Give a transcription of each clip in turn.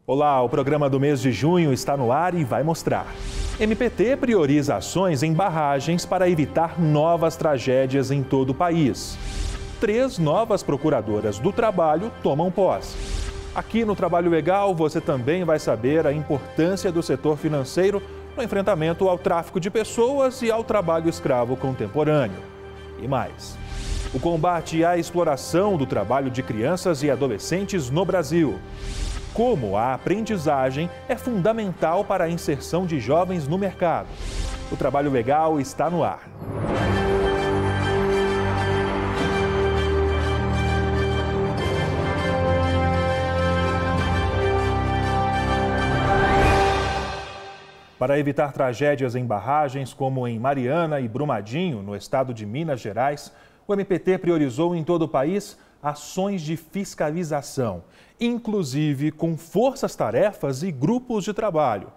Olá, o programa do mês de junho está no ar e vai mostrar. MPT prioriza ações em barragens para evitar novas tragédias em todo o país. 3 novas procuradoras do trabalho tomam posse. Aqui no Trabalho Legal você também vai saber a importância do setor financeiro no enfrentamento ao tráfico de pessoas e ao trabalho escravo contemporâneo. E mais. O combate à exploração do trabalho de crianças e adolescentes no Brasil. Como a aprendizagem é fundamental para a inserção de jovens no mercado. O Trabalho Legal está no ar. Para evitar tragédias em barragens como em Mariana e Brumadinho, no estado de Minas Gerais, o MPT priorizou em todo o país ações de fiscalização, inclusive com forças-tarefas e grupos de trabalho.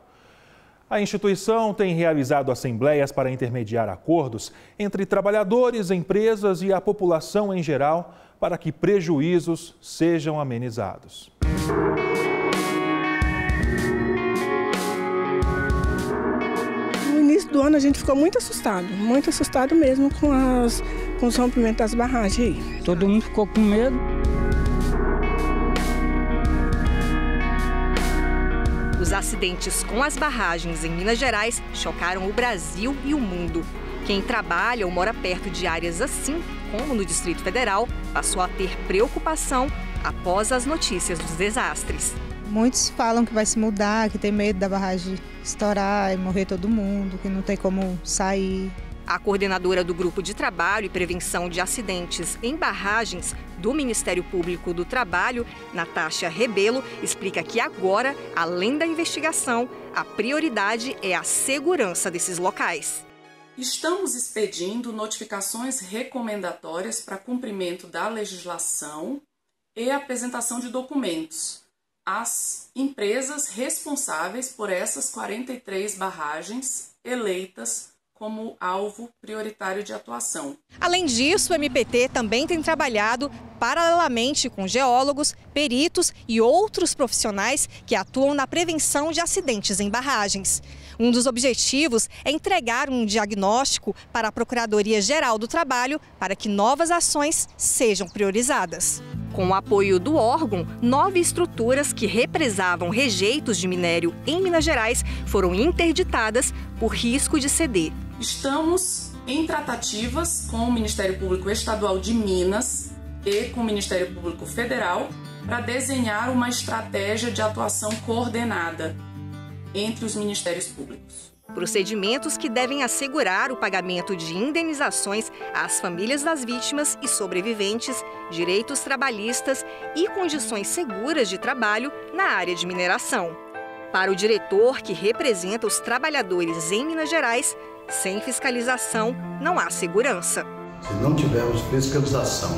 A instituição tem realizado assembleias para intermediar acordos entre trabalhadores, empresas e a população em geral para que prejuízos sejam amenizados. No início do ano a gente ficou muito assustado mesmo com os rompimentos das barragens aí. Todo mundo ficou com medo. Os acidentes com as barragens em Minas Gerais chocaram o Brasil e o mundo. Quem trabalha ou mora perto de áreas assim, como no Distrito Federal, passou a ter preocupação após as notícias dos desastres. Muitos falam que vai se mudar, que tem medo da barragem estourar e morrer todo mundo, que não tem como sair. A coordenadora do Grupo de Trabalho e Prevenção de Acidentes em Barragens do Ministério Público do Trabalho, Natasha Rebelo, explica que agora, além da investigação, a prioridade é a segurança desses locais. Estamos expedindo notificações recomendatórias para cumprimento da legislação e apresentação de documentos às empresas responsáveis por essas 43 barragens eleitas como alvo prioritário de atuação. Além disso, o MPT também tem trabalhado paralelamente com geólogos, peritos e outros profissionais que atuam na prevenção de acidentes em barragens. Um dos objetivos é entregar um diagnóstico para a Procuradoria-Geral do Trabalho para que novas ações sejam priorizadas. Com o apoio do órgão, 9 estruturas que represavam rejeitos de minério em Minas Gerais foram interditadas por risco de ceder. Estamos em tratativas com o Ministério Público Estadual de Minas e com o Ministério Público Federal para desenhar uma estratégia de atuação coordenada entre os ministérios públicos. Procedimentos que devem assegurar o pagamento de indenizações às famílias das vítimas e sobreviventes, direitos trabalhistas e condições seguras de trabalho na área de mineração. Para o diretor que representa os trabalhadores em Minas Gerais, sem fiscalização não há segurança. Se não tivermos fiscalização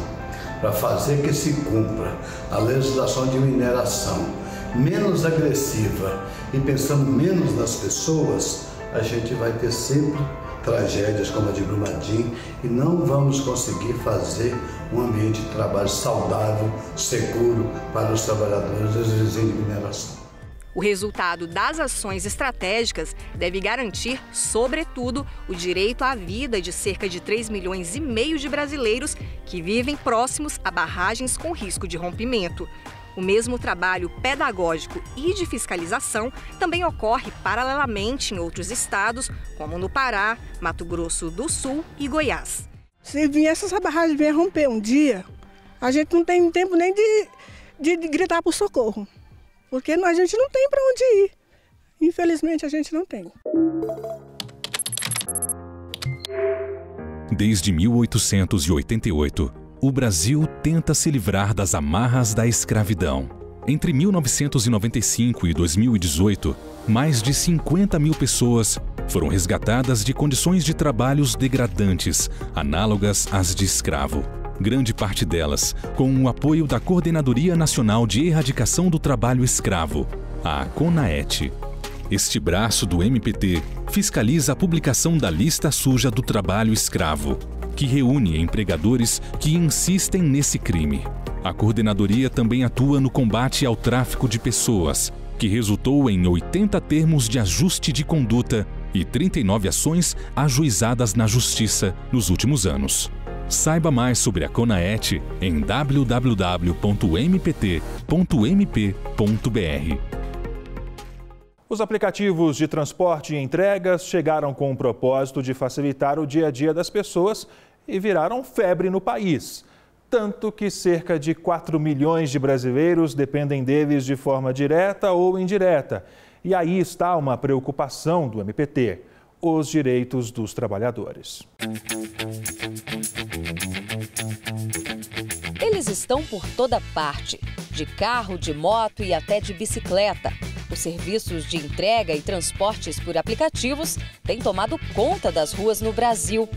para fazer que se cumpra a legislação de mineração menos agressiva e pensando menos nas pessoas, a gente vai ter sempre tragédias como a de Brumadinho e não vamos conseguir fazer um ambiente de trabalho saudável, seguro para os trabalhadores de mineração. O resultado das ações estratégicas deve garantir, sobretudo, o direito à vida de cerca de 3,5 milhões de brasileiros que vivem próximos a barragens com risco de rompimento. O mesmo trabalho pedagógico e de fiscalização também ocorre paralelamente em outros estados, como no Pará, Mato Grosso do Sul e Goiás. Se vier essas barragens vier romper um dia, a gente não tem tempo nem de gritar por socorro, porque a gente não tem para onde ir. Infelizmente, a gente não tem. Desde 1888, o Brasil tenta se livrar das amarras da escravidão. Entre 1995 e 2018, mais de 50 mil pessoas foram resgatadas de condições de trabalhos degradantes, análogas às de escravo. Grande parte delas com o apoio da Coordenadoria Nacional de Erradicação do Trabalho Escravo, a CONAET. Este braço do MPT fiscaliza a publicação da lista suja do trabalho escravo, que reúne empregadores que insistem nesse crime. A coordenadoria também atua no combate ao tráfico de pessoas, que resultou em 80 termos de ajuste de conduta e 39 ações ajuizadas na Justiça nos últimos anos. Saiba mais sobre a CONAET em www.mpt.mp.br. Os aplicativos de transporte e entregas chegaram com o propósito de facilitar o dia a dia das pessoas e viraram febre no país. Tanto que cerca de 4 milhões de brasileiros dependem deles de forma direta ou indireta. E aí está uma preocupação do MPT: os direitos dos trabalhadores. Eles estão por toda parte, de carro, de moto e até de bicicleta. Os serviços de entrega e transportes por aplicativos têm tomado conta das ruas no Brasil.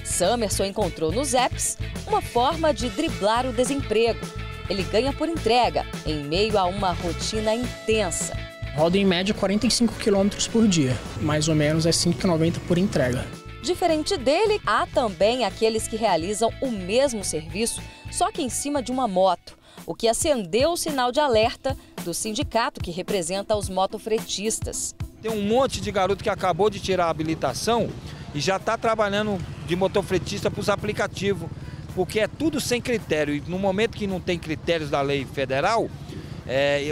Samerson encontrou nos apps uma forma de driblar o desemprego. Ele ganha por entrega, em meio a uma rotina intensa. Rodo em média 45 km por dia, mais ou menos é R$ 5,90 por entrega. Diferente dele, há também aqueles que realizam o mesmo serviço, só que em cima de uma moto, o que acendeu o sinal de alerta do sindicato que representa os motofretistas. Tem um monte de garoto que acabou de tirar a habilitação e já está trabalhando de motofretista para os aplicativos, porque é tudo sem critério. E no momento que não tem critérios da lei federal,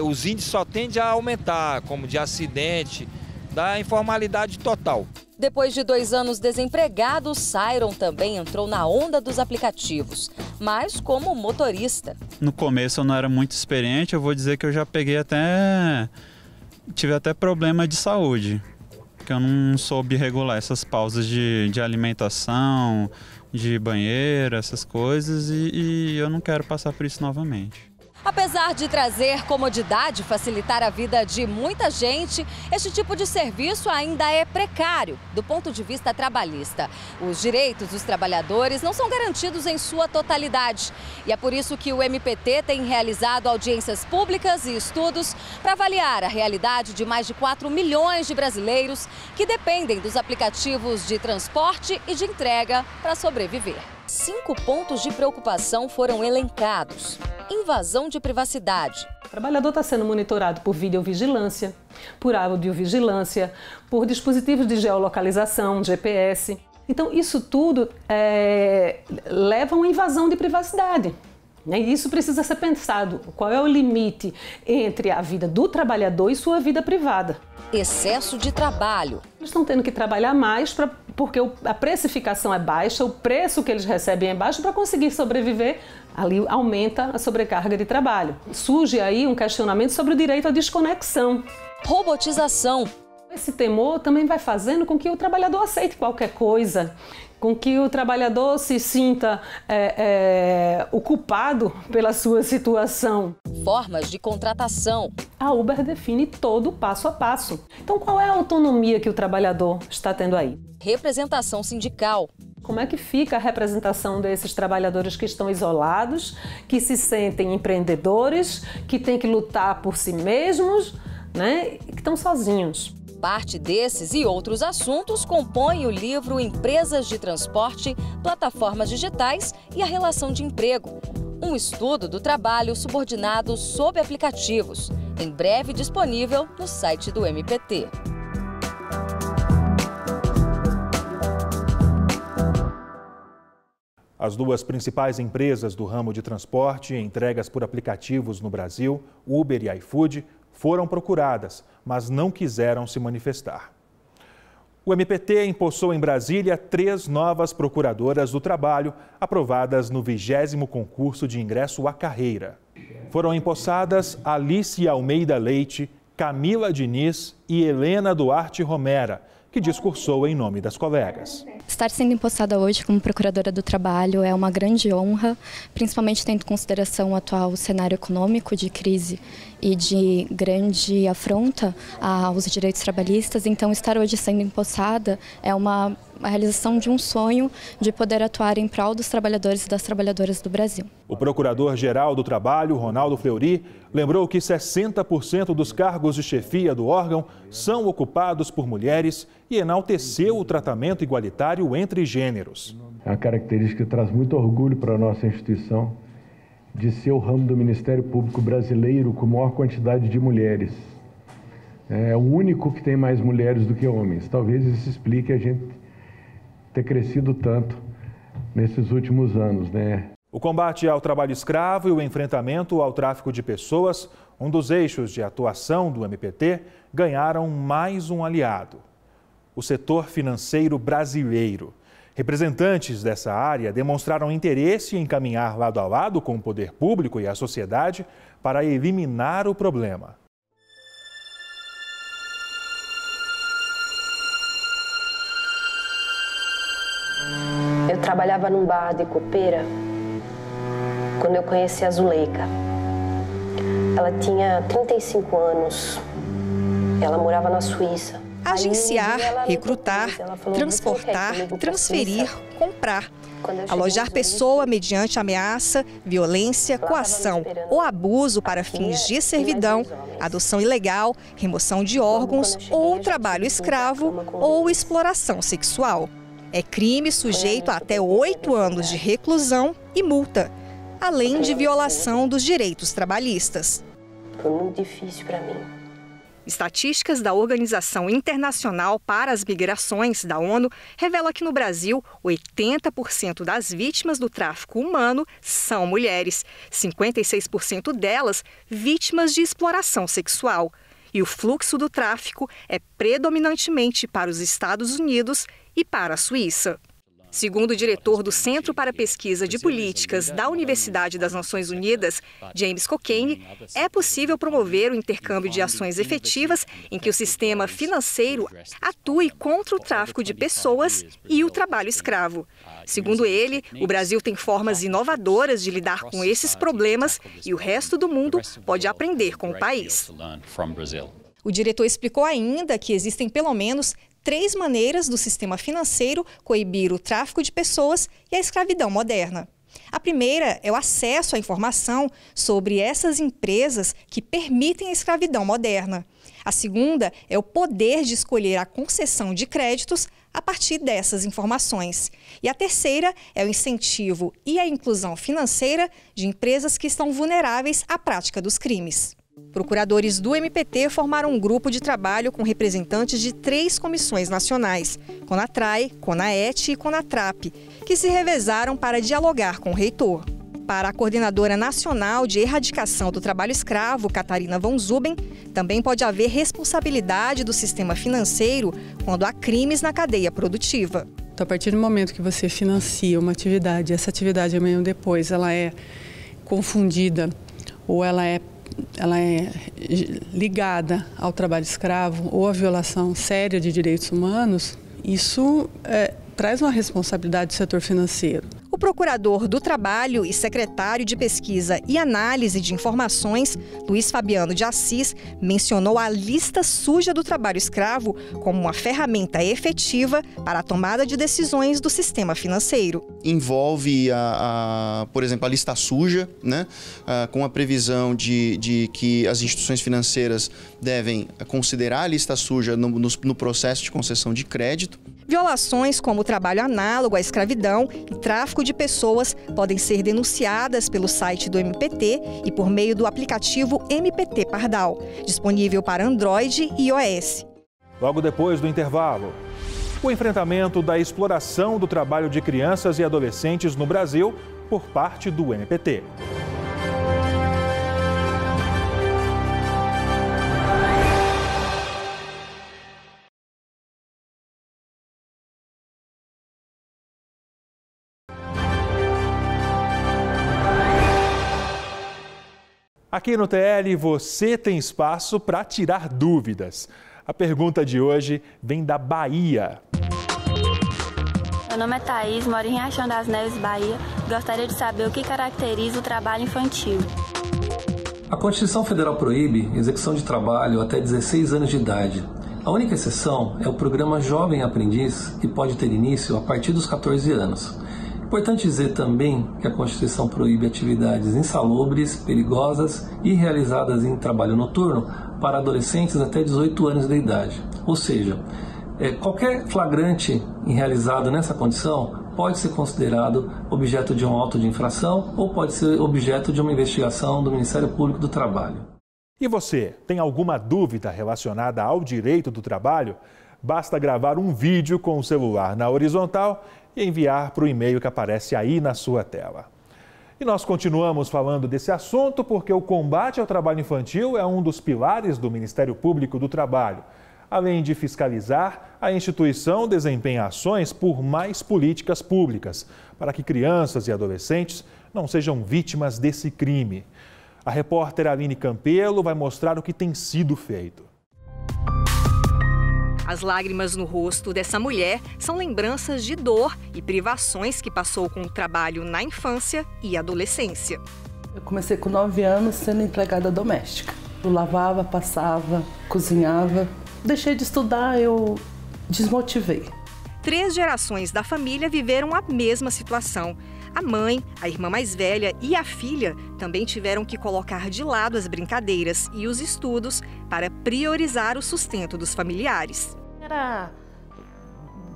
os índices só tendem a aumentar, como de acidente, da informalidade total. Depois de 2 anos desempregado, Sayron também entrou na onda dos aplicativos, mas como motorista. No começo eu não era muito experiente, eu vou dizer que eu já tive até problema de saúde, porque eu não soube regular essas pausas de alimentação, de banheiro, essas coisas, e eu não quero passar por isso novamente. Apesar de trazer comodidade e facilitar a vida de muita gente, este tipo de serviço ainda é precário do ponto de vista trabalhista. Os direitos dos trabalhadores não são garantidos em sua totalidade. E é por isso que o MPT tem realizado audiências públicas e estudos para avaliar a realidade de mais de 4 milhões de brasileiros que dependem dos aplicativos de transporte e de entrega para sobreviver. 5 pontos de preocupação foram elencados. Invasão de privacidade. O trabalhador está sendo monitorado por videovigilância, por audiovigilância, por dispositivos de geolocalização, GPS. Então, isso tudo leva a uma invasão de privacidade. E isso precisa ser pensado. Qual é o limite entre a vida do trabalhador e sua vida privada? Excesso de trabalho. Eles estão tendo que trabalhar mais porque a precificação é baixa, o preço que eles recebem é baixo para conseguir sobreviver. Ali aumenta a sobrecarga de trabalho. Surge aí um questionamento sobre o direito à desconexão. Robotização. Esse temor também vai fazendo com que o trabalhador aceite qualquer coisa, com que o trabalhador se sinta o culpado pela sua situação. Formas de contratação. A Uber define todo o passo a passo. Então, qual é a autonomia que o trabalhador está tendo aí? Representação sindical. Como é que fica a representação desses trabalhadores que estão isolados, que se sentem empreendedores, que têm que lutar por si mesmos, né? E que estão sozinhos? Parte desses e outros assuntos compõem o livro Empresas de Transporte, Plataformas Digitais e a Relação de Emprego. Um estudo do trabalho subordinado sob aplicativos, em breve disponível no site do MPT. As 2 principais empresas do ramo de transporte e entregas por aplicativos no Brasil, Uber e iFood, foram procuradas, mas não quiseram se manifestar. O MPT empossou em Brasília 3 novas procuradoras do trabalho, aprovadas no 20º concurso de ingresso à carreira. Foram empossadas Alice Almeida Leite, Camila Diniz e Helena Duarte Romera, que discursou em nome das colegas. Estar sendo empossada hoje como procuradora do trabalho é uma grande honra, principalmente tendo em consideração o atual cenário econômico de crise e de grande afronta aos direitos trabalhistas. Então, estar hoje sendo empossada é a realização de um sonho de poder atuar em prol dos trabalhadores e das trabalhadoras do Brasil. O Procurador-Geral do Trabalho, Ronaldo Fleury, lembrou que 60% dos cargos de chefia do órgão são ocupados por mulheres e enalteceu o tratamento igualitário entre gêneros. É uma característica que traz muito orgulho para a nossa instituição, de ser o ramo do Ministério Público brasileiro com maior quantidade de mulheres. É o único que tem mais mulheres do que homens. Talvez isso explique a gente ter crescido tanto nesses últimos anos, né? O combate ao trabalho escravo e o enfrentamento ao tráfico de pessoas, um dos eixos de atuação do MPT, ganharam mais um aliado: o setor financeiro brasileiro. Representantes dessa área demonstraram interesse em caminhar lado a lado com o poder público e a sociedade para eliminar o problema. Eu trabalhava num bar de copeira quando eu conheci a Zuleika. Ela tinha 35 anos, ela morava na Suíça. Agenciar, recrutar, transportar, transferir, comprar. Alojar pessoa mediante ameaça, violência, coação ou abuso para fins de servidão, adoção ilegal, remoção de órgãos ou trabalho escravo ou exploração sexual. É crime sujeito a até 8 anos de reclusão e multa, além de violação dos direitos trabalhistas. Foi muito difícil para mim. Estatísticas da Organização Internacional para as Migrações, da ONU, revelam que no Brasil, 80% das vítimas do tráfico humano são mulheres, 56% delas vítimas de exploração sexual. E o fluxo do tráfico é predominantemente para os Estados Unidos e para a Suíça. Segundo o diretor do Centro para Pesquisa de Políticas da Universidade das Nações Unidas, James Cockayne, é possível promover o intercâmbio de ações efetivas em que o sistema financeiro atue contra o tráfico de pessoas e o trabalho escravo. Segundo ele, o Brasil tem formas inovadoras de lidar com esses problemas e o resto do mundo pode aprender com o país. O diretor explicou ainda que existem pelo menos 3 maneiras do sistema financeiro coibir o tráfico de pessoas e a escravidão moderna. A primeira é o acesso à informação sobre essas empresas que permitem a escravidão moderna. A segunda é o poder de escolher a concessão de créditos a partir dessas informações. E a terceira é o incentivo e a inclusão financeira de empresas que estão vulneráveis à prática dos crimes. Procuradores do MPT formaram um grupo de trabalho com representantes de 3 comissões nacionais, CONATRAI, CONAET e CONATRAP, que se revezaram para dialogar com o reitor. Para a coordenadora nacional de erradicação do trabalho escravo, Catarina Von Zuben, também pode haver responsabilidade do sistema financeiro quando há crimes na cadeia produtiva. Então, a partir do momento que você financia uma atividade, essa atividade amanhã ou depois ela é confundida ou ela é ligada ao trabalho escravo ou à violação séria de direitos humanos, isso traz uma responsabilidade do setor financeiro. O procurador do Trabalho e secretário de Pesquisa e Análise de Informações, Luiz Fabiano de Assis, mencionou a lista suja do trabalho escravo como uma ferramenta efetiva para a tomada de decisões do sistema financeiro. Envolve, por exemplo, a lista suja, né? Com a previsão de que as instituições financeiras devem considerar a lista suja no processo de concessão de crédito. Violações como o trabalho análogo à escravidão e tráfico de pessoas podem ser denunciadas pelo site do MPT e por meio do aplicativo MPT Pardal, disponível para Android e iOS. Logo depois do intervalo, o enfrentamento da exploração do trabalho de crianças e adolescentes no Brasil por parte do MPT. Aqui no TL você tem espaço para tirar dúvidas. A pergunta de hoje vem da Bahia. Meu nome é Thaís, moro em Riachão das Neves, Bahia. Gostaria de saber o que caracteriza o trabalho infantil. A Constituição Federal proíbe execução de trabalho até 16 anos de idade. A única exceção é o programa Jovem Aprendiz, que pode ter início a partir dos 14 anos. Importante dizer também que a Constituição proíbe atividades insalubres, perigosas e realizadas em trabalho noturno para adolescentes até 18 anos de idade. Ou seja, qualquer flagrante realizado nessa condição pode ser considerado objeto de um auto de infração ou pode ser objeto de uma investigação do Ministério Público do Trabalho. E você, tem alguma dúvida relacionada ao direito do trabalho? Basta gravar um vídeo com o celular na horizontal e enviar para o e-mail que aparece aí na sua tela. E nós continuamos falando desse assunto porque o combate ao trabalho infantil é um dos pilares do Ministério Público do Trabalho. Além de fiscalizar, a instituição desempenha ações por mais políticas públicas, para que crianças e adolescentes não sejam vítimas desse crime. A repórter Aline Campelo vai mostrar o que tem sido feito. As lágrimas no rosto dessa mulher são lembranças de dor e privações que passou com o trabalho na infância e adolescência. Eu comecei com 9 anos sendo empregada doméstica. Eu lavava, passava, cozinhava. Deixei de estudar, eu desmotivei. 3 gerações da família viveram a mesma situação. A mãe, a irmã mais velha e a filha também tiveram que colocar de lado as brincadeiras e os estudos para priorizar o sustento dos familiares. Era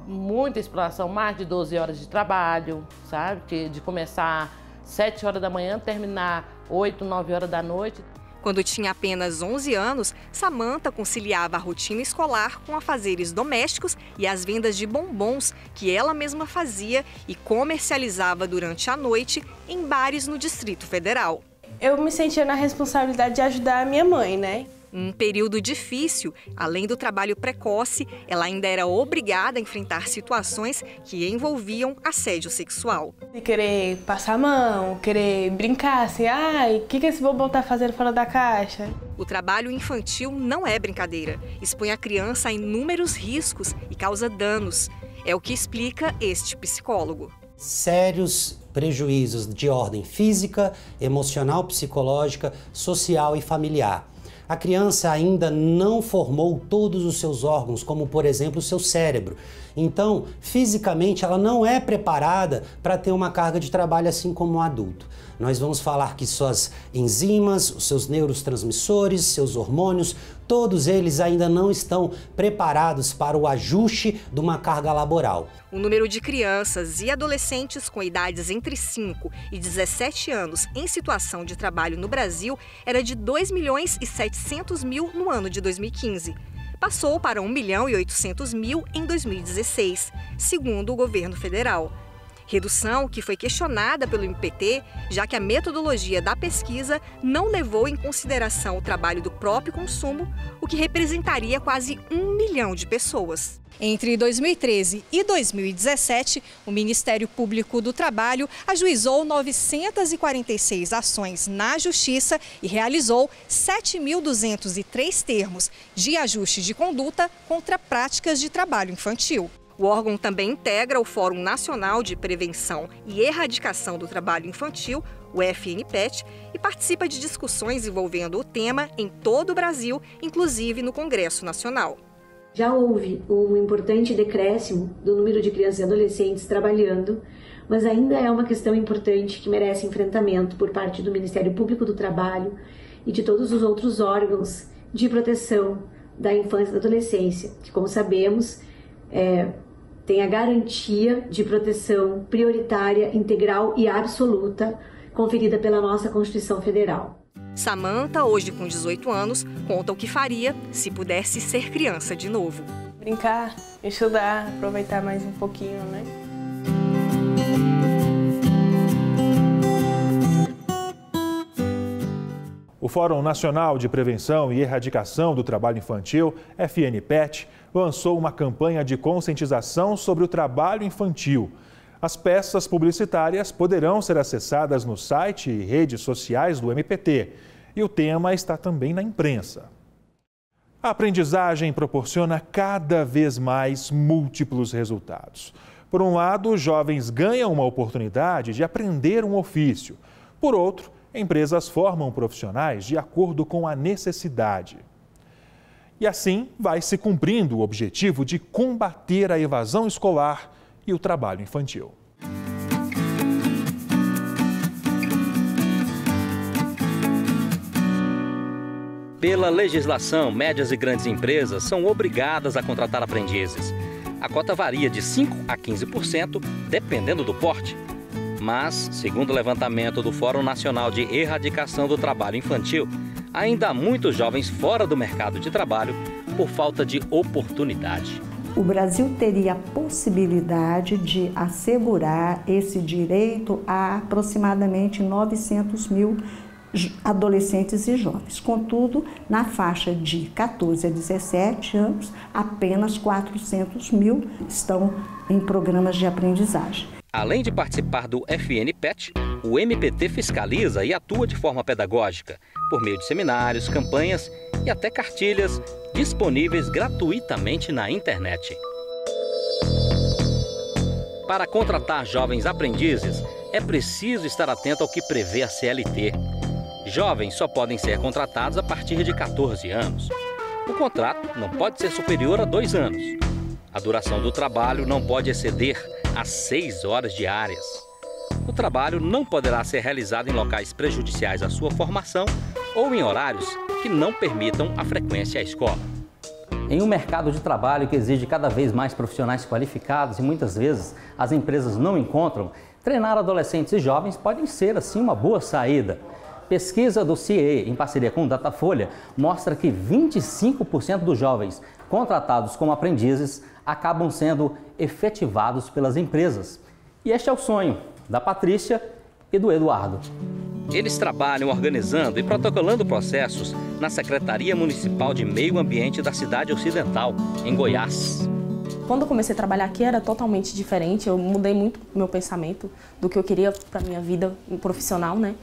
muita exploração, mais de 12 horas de trabalho, sabe? De começar 7 horas da manhã, terminar 8, 9 horas da noite. Quando tinha apenas 11 anos, Samanta conciliava a rotina escolar com afazeres domésticos e as vendas de bombons que ela mesma fazia e comercializava durante a noite em bares no Distrito Federal. Eu me sentia na responsabilidade de ajudar a minha mãe, né? Um período difícil, além do trabalho precoce, ela ainda era obrigada a enfrentar situações que envolviam assédio sexual. De querer passar a mão, querer brincar assim, ai, o que esse bombom tá fazendo fora da caixa? O trabalho infantil não é brincadeira, expõe a criança a inúmeros riscos e causa danos. É o que explica este psicólogo. Sérios prejuízos de ordem física, emocional, psicológica, social e familiar. A criança ainda não formou todos os seus órgãos, como por exemplo o seu cérebro. Então, fisicamente, ela não é preparada para ter uma carga de trabalho assim como um adulto. Nós vamos falar que suas enzimas, os seus neurotransmissores, seus hormônios, todos eles ainda não estão preparados para o ajuste de uma carga laboral. O número de crianças e adolescentes com idades entre 5 e 17 anos em situação de trabalho no Brasil era de 2.700.000 no ano de 2015. Passou para 1.800.000 em 2016, segundo o governo federal. Redução que foi questionada pelo MPT, já que a metodologia da pesquisa não levou em consideração o trabalho do próprio consumo, o que representaria quase 1 milhão de pessoas. Entre 2013 e 2017, o Ministério Público do Trabalho ajuizou 946 ações na Justiça e realizou 7.203 termos de ajuste de conduta contra práticas de trabalho infantil. O órgão também integra o Fórum Nacional de Prevenção e Erradicação do Trabalho Infantil, o FNPET, e participa de discussões envolvendo o tema em todo o Brasil, inclusive no Congresso Nacional. Já houve um importante decréscimo do número de crianças e adolescentes trabalhando, mas ainda é uma questão importante que merece enfrentamento por parte do Ministério Público do Trabalho e de todos os outros órgãos de proteção da infância e da adolescência, que, como sabemos, tem a garantia de proteção prioritária, integral e absoluta conferida pela nossa Constituição Federal. Samanta, hoje com 18 anos, conta o que faria se pudesse ser criança de novo. Brincar, estudar, aproveitar mais um pouquinho, né? O Fórum Nacional de Prevenção e Erradicação do Trabalho Infantil, FNPET, lançou uma campanha de conscientização sobre o trabalho infantil. As peças publicitárias poderão ser acessadas no site e redes sociais do MPT. E o tema está também na imprensa. A aprendizagem proporciona cada vez mais múltiplos resultados. Por um lado, os jovens ganham uma oportunidade de aprender um ofício. Por outro, empresas formam profissionais de acordo com a necessidade. E assim vai se cumprindo o objetivo de combater a evasão escolar e o trabalho infantil. Pela legislação, médias e grandes empresas são obrigadas a contratar aprendizes. A cota varia de 5% a 15%, dependendo do porte. Mas, segundo o levantamento do Fórum Nacional de Erradicação do Trabalho Infantil, ainda há muitos jovens fora do mercado de trabalho por falta de oportunidade. O Brasil teria a possibilidade de assegurar esse direito a aproximadamente 900 mil adolescentes e jovens. Contudo, na faixa de 14 a 17 anos, apenas 400 mil estão em programas de aprendizagem. Além de participar do FNPET, o MPT fiscaliza e atua de forma pedagógica, por meio de seminários, campanhas e até cartilhas disponíveis gratuitamente na internet. Para contratar jovens aprendizes, é preciso estar atento ao que prevê a CLT. Jovens só podem ser contratados a partir de 14 anos. O contrato não pode ser superior a 2 anos. A duração do trabalho não pode exceder as 6 horas diárias. O trabalho não poderá ser realizado em locais prejudiciais à sua formação ou em horários que não permitam a frequência à escola. Em um mercado de trabalho que exige cada vez mais profissionais qualificados e muitas vezes as empresas não encontram, treinar adolescentes e jovens pode ser, assim, uma boa saída. Pesquisa do CIE, em parceria com o Datafolha, mostra que 25% dos jovens contratados como aprendizes acabam sendo efetivados pelas empresas. E este é o sonho da Patrícia e do Eduardo. Eles trabalham organizando e protocolando processos na Secretaria Municipal de Meio Ambiente da cidade ocidental, em Goiás. Quando eu comecei a trabalhar aqui era totalmente diferente, eu mudei muito o meu pensamento do que eu queria para a minha vida profissional, né?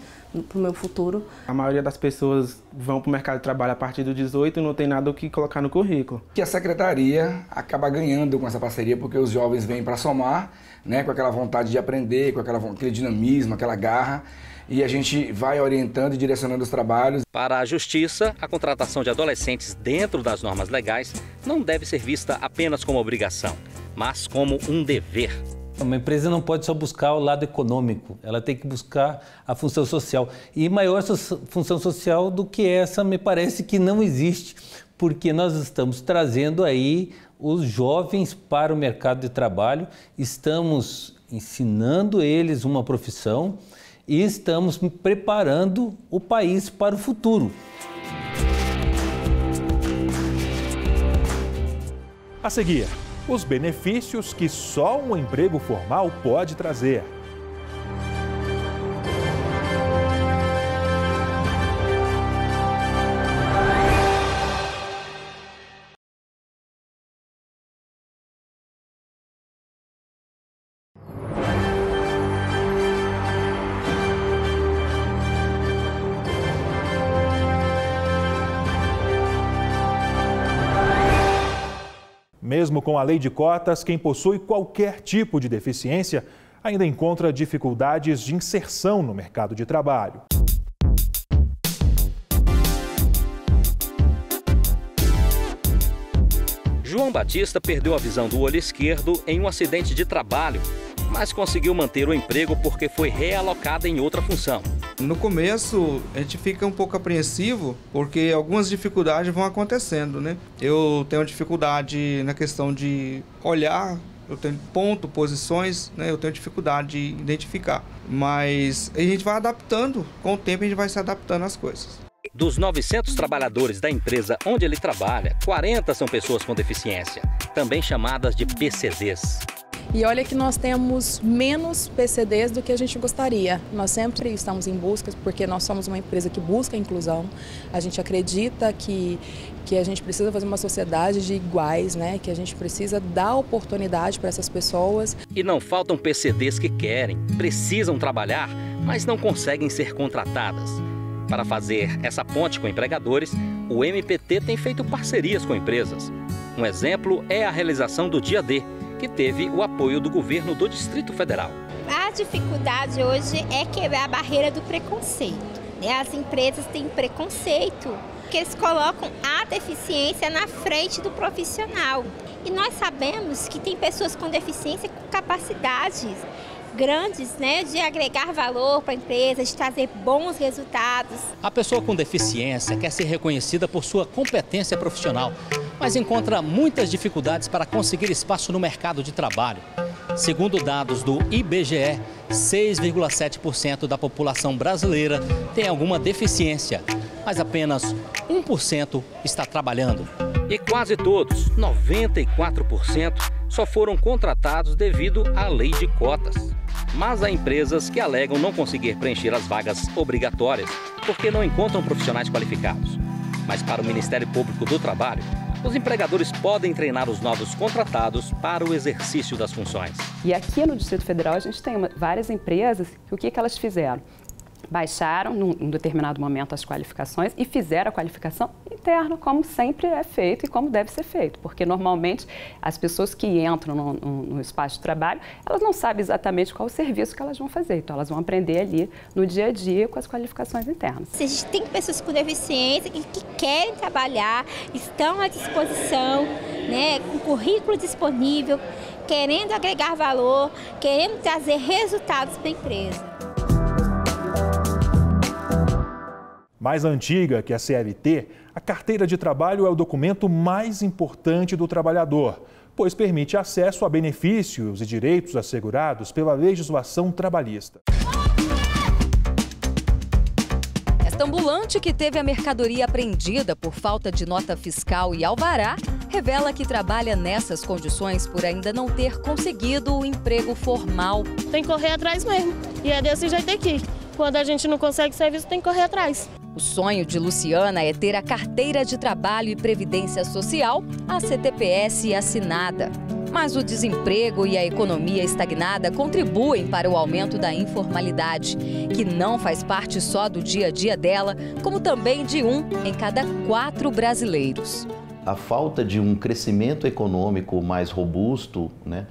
Para o meu futuro. A maioria das pessoas vão para o mercado de trabalho a partir dos 18 e não tem nada o que colocar no currículo. Que a secretaria acaba ganhando com essa parceria porque os jovens vêm para somar, né, com aquela vontade de aprender, com aquele dinamismo, aquela garra, e a gente vai orientando e direcionando os trabalhos. Para a Justiça, a contratação de adolescentes dentro das normas legais não deve ser vista apenas como obrigação, mas como um dever. Uma empresa não pode só buscar o lado econômico, ela tem que buscar a função social. E maior função social do que essa, me parece que não existe, porque nós estamos trazendo aí os jovens para o mercado de trabalho, estamos ensinando eles uma profissão e estamos preparando o país para o futuro. A seguir, os benefícios que só um emprego formal pode trazer. Mesmo com a lei de cotas, quem possui qualquer tipo de deficiência ainda encontra dificuldades de inserção no mercado de trabalho. João Batista perdeu a visão do olho esquerdo em um acidente de trabalho, mas conseguiu manter o emprego porque foi realocado em outra função. No começo, a gente fica um pouco apreensivo, porque algumas dificuldades vão acontecendo, né? Eu tenho dificuldade na questão de olhar, eu tenho ponto, posições, né? Eu tenho dificuldade de identificar. Mas a gente vai adaptando, com o tempo a gente vai se adaptando às coisas. Dos 900 trabalhadores da empresa onde ele trabalha, 40 são pessoas com deficiência, também chamadas de PCDs. E olha que nós temos menos PCDs do que a gente gostaria. Nós sempre estamos em busca, porque nós somos uma empresa que busca a inclusão. A gente acredita que a gente precisa fazer uma sociedade de iguais, né? Que a gente precisa dar oportunidade para essas pessoas. E não faltam PCDs que querem, precisam trabalhar, mas não conseguem ser contratadas. Para fazer essa ponte com empregadores, o MPT tem feito parcerias com empresas. Um exemplo é a realização do Dia D, que teve o apoio do governo do Distrito Federal. A dificuldade hoje é quebrar a barreira do preconceito. As empresas têm preconceito, porque eles colocam a deficiência na frente do profissional. E nós sabemos que tem pessoas com deficiência com capacidades grandes, né, de agregar valor para a empresa, de trazer bons resultados. A pessoa com deficiência quer ser reconhecida por sua competência profissional, mas encontra muitas dificuldades para conseguir espaço no mercado de trabalho. Segundo dados do IBGE, 6,7% da população brasileira tem alguma deficiência, mas apenas 1% está trabalhando. E quase todos, 94%, só foram contratados devido à lei de cotas. Mas há empresas que alegam não conseguir preencher as vagas obrigatórias porque não encontram profissionais qualificados. Mas para o Ministério Público do Trabalho, os empregadores podem treinar os novos contratados para o exercício das funções. E aqui no Distrito Federal a gente tem várias empresas que o que elas fizeram? Baixaram, num determinado momento, as qualificações e fizeram a qualificação interna, como sempre é feito e como deve ser feito. Porque, normalmente, as pessoas que entram no espaço de trabalho, elas não sabem exatamente qual o serviço que elas vão fazer. Então, elas vão aprender ali no dia a dia com as qualificações internas. A gente tem pessoas com deficiência que querem trabalhar, estão à disposição, né, com currículo disponível, querendo agregar valor, querendo trazer resultados para a empresa. Mais antiga que a CLT, a carteira de trabalho é o documento mais importante do trabalhador, pois permite acesso a benefícios e direitos assegurados pela legislação trabalhista. Esta ambulante que teve a mercadoria apreendida por falta de nota fiscal e alvará revela que trabalha nessas condições por ainda não ter conseguido o emprego formal. Tem que correr atrás mesmo, e é desse jeito aqui. Quando a gente não consegue serviço, tem que correr atrás. O sonho de Luciana é ter a carteira de trabalho e previdência social, a CTPS, assinada. Mas o desemprego e a economia estagnada contribuem para o aumento da informalidade, que não faz parte só do dia a dia dela, como também de 1 em cada 4 brasileiros. A falta de um crescimento econômico mais robusto, né,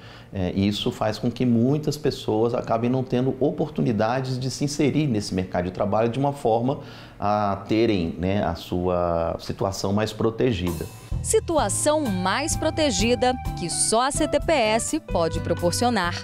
isso faz com que muitas pessoas acabem não tendo oportunidades de se inserir nesse mercado de trabalho de uma forma a terem, né, a sua situação mais protegida. Situação mais protegida que só a CTPS pode proporcionar.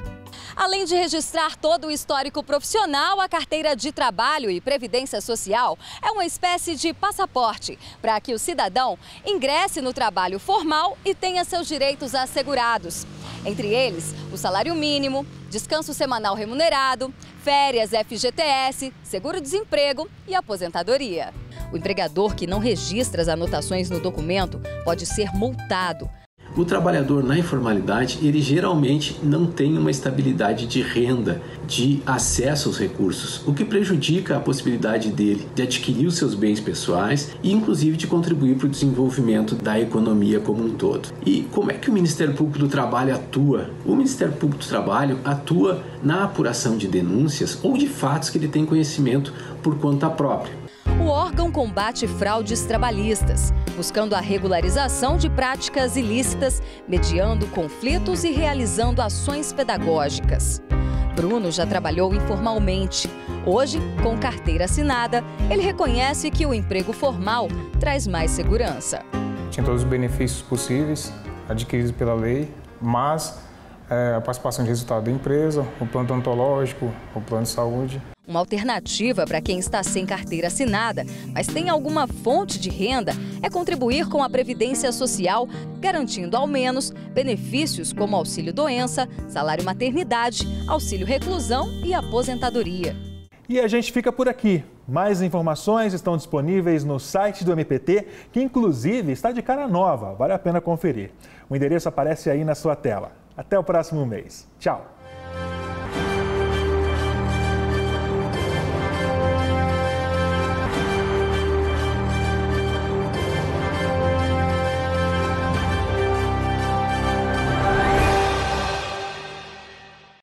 Além de registrar todo o histórico profissional, a carteira de trabalho e previdência social é uma espécie de passaporte para que o cidadão ingresse no trabalho formal e tenha seus direitos assegurados. Entre eles, o salário mínimo, descanso semanal remunerado, férias FGTS, seguro-desemprego e aposentadoria. O empregador que não registra as anotações no documento pode ser multado. O trabalhador na informalidade, ele geralmente não tem uma estabilidade de renda, de acesso aos recursos, o que prejudica a possibilidade dele de adquirir os seus bens pessoais e, inclusive, de contribuir para o desenvolvimento da economia como um todo. E como é que o Ministério Público do Trabalho atua? O Ministério Público do Trabalho atua na apuração de denúncias ou de fatos que ele tem conhecimento por conta própria. O órgão combate fraudes trabalhistas, buscando a regularização de práticas ilícitas, mediando conflitos e realizando ações pedagógicas. Bruno já trabalhou informalmente. Hoje, com carteira assinada, ele reconhece que o emprego formal traz mais segurança. Tinha todos os benefícios possíveis adquiridos pela lei, mas a participação de resultado da empresa, o plano odontológico, o plano de saúde. Uma alternativa para quem está sem carteira assinada, mas tem alguma fonte de renda, é contribuir com a Previdência Social, garantindo ao menos benefícios como auxílio-doença, salário-maternidade, auxílio-reclusão e aposentadoria. E a gente fica por aqui. Mais informações estão disponíveis no site do MPT, que inclusive está de cara nova. Vale a pena conferir. O endereço aparece aí na sua tela. Até o próximo mês. Tchau!